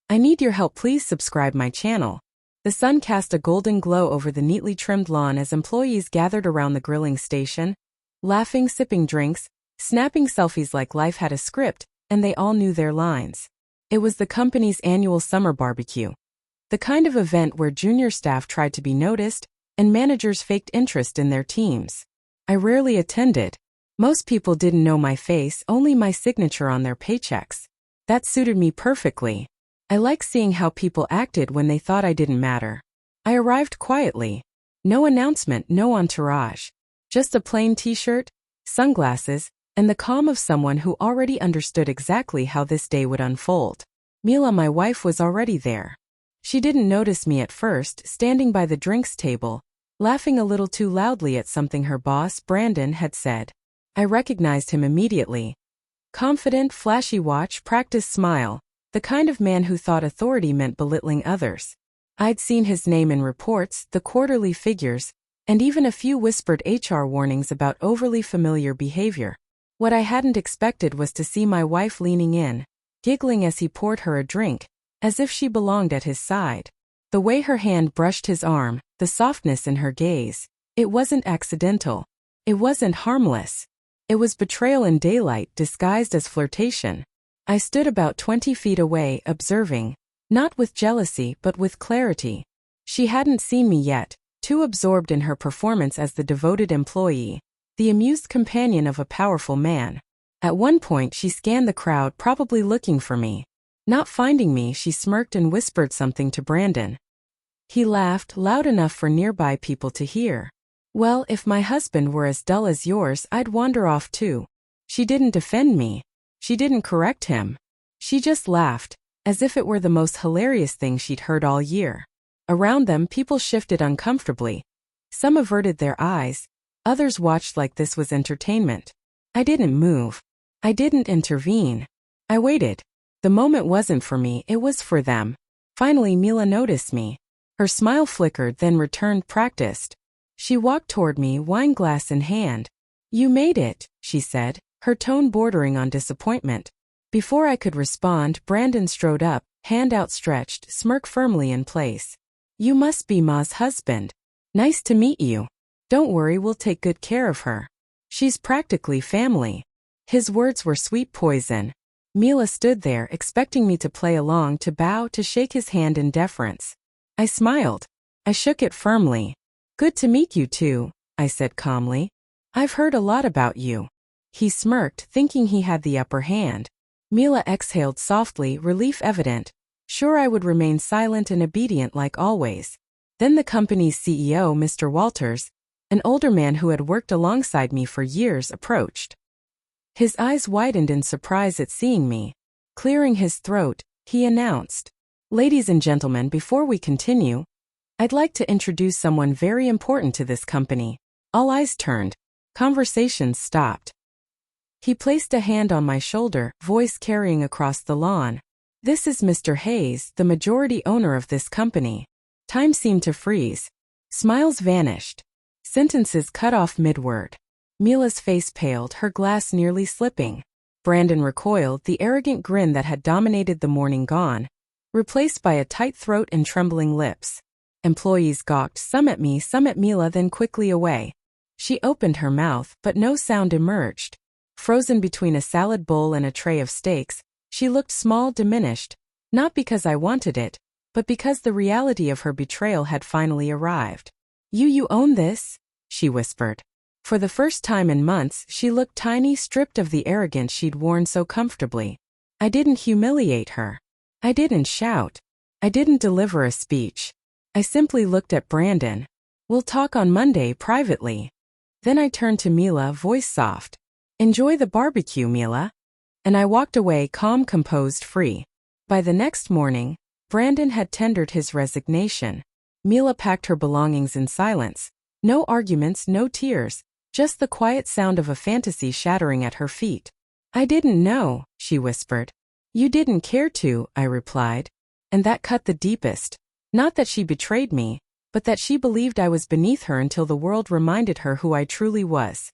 I need your help, please subscribe my channel. The sun cast a golden glow over the neatly trimmed lawn as employees gathered around the grilling station, laughing, sipping drinks, snapping selfies like life had a script, and they all knew their lines. It was the company's annual summer barbecue. The kind of event where junior staff tried to be noticed, and managers faked interest in their teams. I rarely attended. Most people didn't know my face, only my signature on their paychecks. That suited me perfectly. I like seeing how people acted when they thought I didn't matter. I arrived quietly. No announcement, no entourage. Just a plain t-shirt, sunglasses, and the calm of someone who already understood exactly how this day would unfold. Mila, my wife, was already there. She didn't notice me at first, standing by the drinks table, laughing a little too loudly at something her boss, Brandon, had said. I recognized him immediately. Confident, flashy watch, practiced smile. The kind of man who thought authority meant belittling others. I'd seen his name in reports, the quarterly figures, and even a few whispered HR warnings about overly familiar behavior. What I hadn't expected was to see my wife leaning in, giggling as he poured her a drink, as if she belonged at his side. The way her hand brushed his arm, the softness in her gaze. It wasn't accidental. It wasn't harmless. It was betrayal in daylight disguised as flirtation. I stood about 20 feet away, observing, not with jealousy but with clarity. She hadn't seen me yet, too absorbed in her performance as the devoted employee, the amused companion of a powerful man. At one point she scanned the crowd, probably looking for me. Not finding me, she smirked and whispered something to Brandon. He laughed, loud enough for nearby people to hear. Well, if my husband were as dull as yours, I'd wander off too. She didn't defend me. She didn't correct him. She just laughed, as if it were the most hilarious thing she'd heard all year. Around them, people shifted uncomfortably. Some averted their eyes. Others watched like this was entertainment. I didn't move. I didn't intervene. I waited. The moment wasn't for me, it was for them. Finally, Mila noticed me. Her smile flickered, then returned, practiced. She walked toward me, wine glass in hand. You made it, she said, her tone bordering on disappointment. Before I could respond, Brandon strode up, hand outstretched, smirk firmly in place. You must be Ma's husband. Nice to meet you. Don't worry, we'll take good care of her. She's practically family. His words were sweet poison. Mila stood there, expecting me to play along, to bow, to shake his hand in deference. I smiled. I shook it firmly. Good to meet you too, I said calmly. I've heard a lot about you. He smirked, thinking he had the upper hand. Mila exhaled softly, relief evident. Sure, I would remain silent and obedient like always. Then the company's CEO, Mr. Walters, an older man who had worked alongside me for years, approached. His eyes widened in surprise at seeing me. Clearing his throat, he announced, Ladies and gentlemen, before we continue, I'd like to introduce someone very important to this company. All eyes turned. Conversations stopped. He placed a hand on my shoulder, voice carrying across the lawn. This is Mr. Hayes, the majority owner of this company. Time seemed to freeze. Smiles vanished. Sentences cut off mid-word. Mila's face paled, her glass nearly slipping. Brandon recoiled, the arrogant grin that had dominated the morning gone, replaced by a tight throat and trembling lips. Employees gawked, some at me, some at Mila, then quickly away. She opened her mouth, but no sound emerged. Frozen between a salad bowl and a tray of steaks, she looked small, diminished, not because I wanted it, but because the reality of her betrayal had finally arrived. You own this? She whispered. For the first time in months, she looked tiny, stripped of the arrogance she'd worn so comfortably. I didn't humiliate her. I didn't shout. I didn't deliver a speech. I simply looked at Brandon. We'll talk on Monday privately. Then I turned to Mila, voice soft. Enjoy the barbecue, Mila. And I walked away, calm, composed, free. By the next morning, Brandon had tendered his resignation. Mila packed her belongings in silence. No arguments, no tears, just the quiet sound of a fantasy shattering at her feet. I didn't know, she whispered. You didn't care to, I replied. And that cut the deepest. Not that she betrayed me, but that she believed I was beneath her until the world reminded her who I truly was.